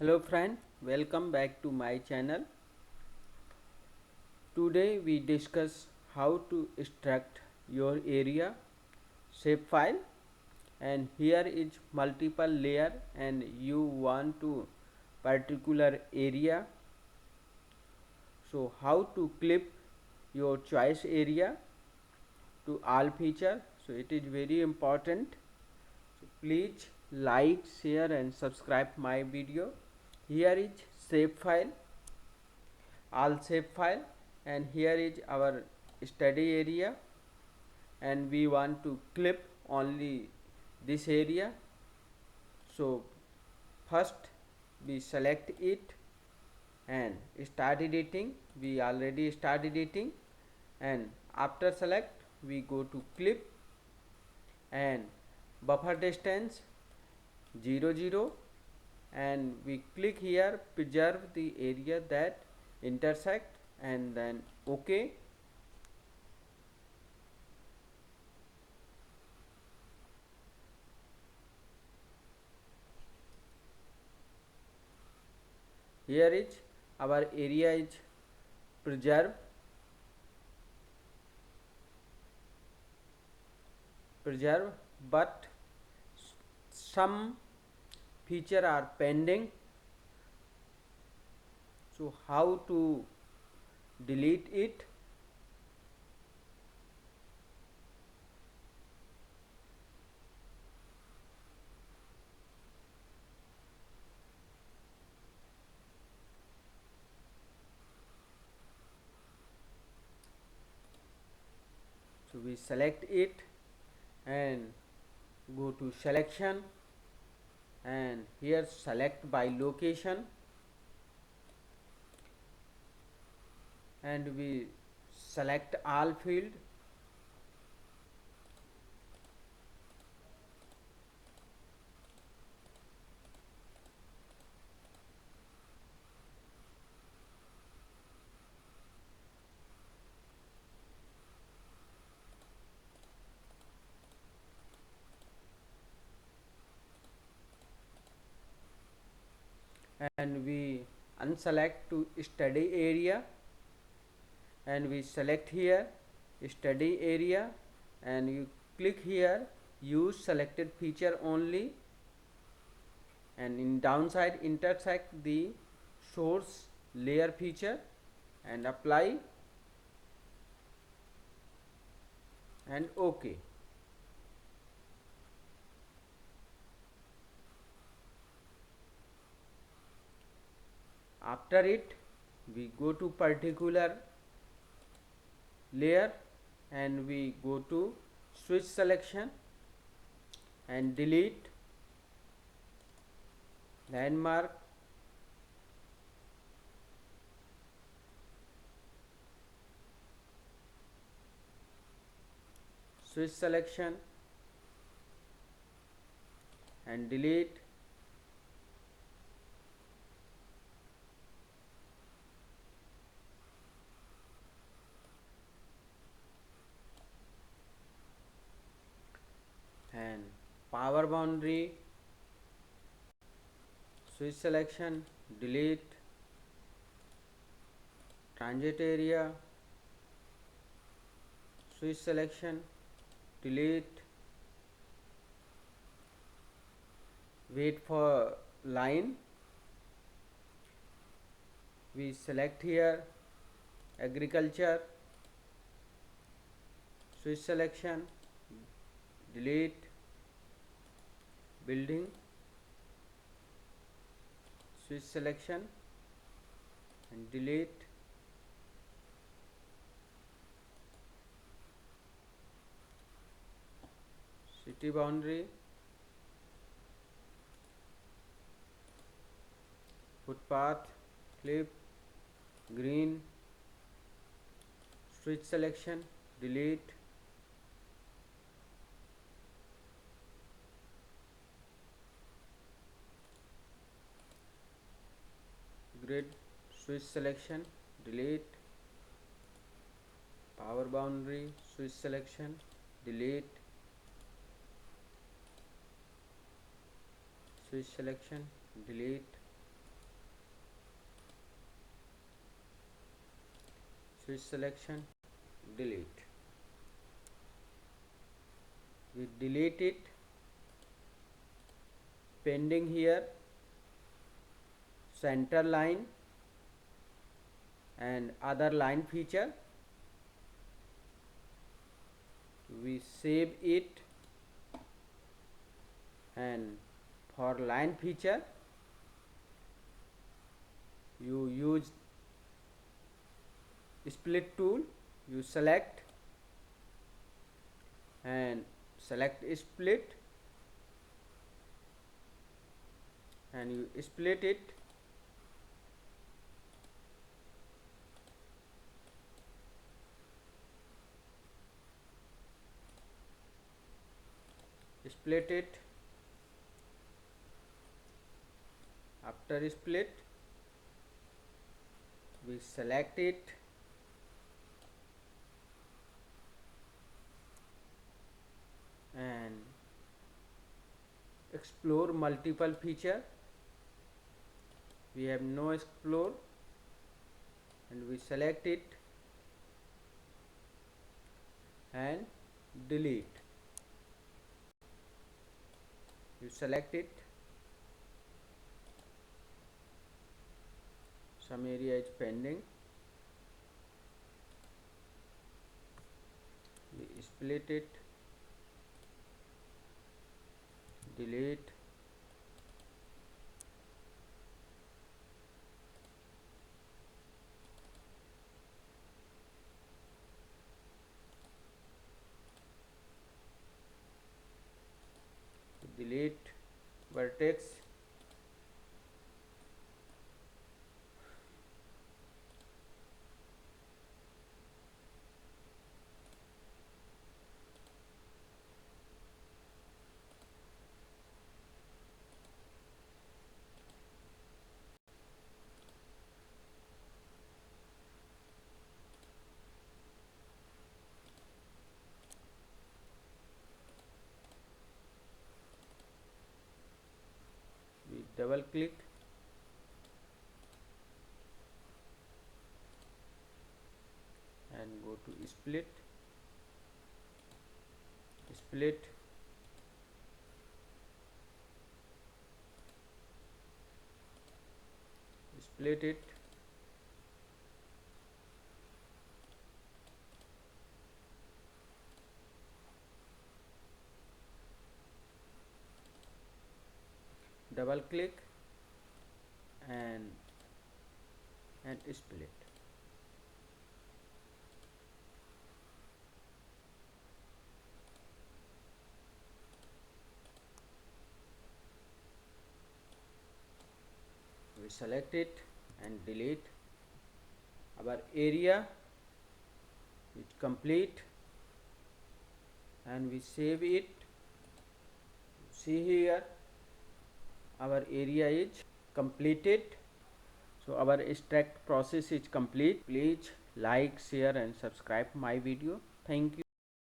Hello friend, welcome back to my channel. Today we discuss how to extract your area shapefile, and here is multiple layer and you want to particular area. So how to clip your choice area to all feature. So it is very important. So please like, share and subscribe my video. Here is shapefile, all shapefile, and here is our study area, and we want to clip only this area. So first we select it and start editing. We already start editing, and after select we go to clip and buffer distance 0 0, and we click here preserve the area that intersect and then OK. Here is our area is preserved, but some feature are pending. So how to delete it? So we select it and go to selection, and here select by location, and we select all field, and we unselect to study area, and we select here study area, and you click here use selected feature only, and in downside intersect the source layer feature and apply and OK. After it we go to particular layer and we go to switch selection and delete landmark, switch selection and delete, and power boundary, switch selection, delete, transit area, switch selection, delete, wait for line, we select here agriculture, switch selection, delete, building, switch selection and delete, city boundary, footpath, clip, green, switch selection, delete, grid, switch selection, delete, power boundary, switch selection, delete, switch selection, delete, switch selection, delete. We delete it, pending here center line and other line feature. We save it, and for line feature you use split tool. You select and select split, and you split it. Split it. After split, we select it and explore multiple feature. We have no explore, and we select it and delete. You select it, some area is pending. We split it, delete. Delete vertex. We double click and go to split, split, split it, double click and split. We select it and delete. Our area is complete, and we save it. See here, our area is completed. So our extract process is complete. Please like, share and subscribe my video. Thank you.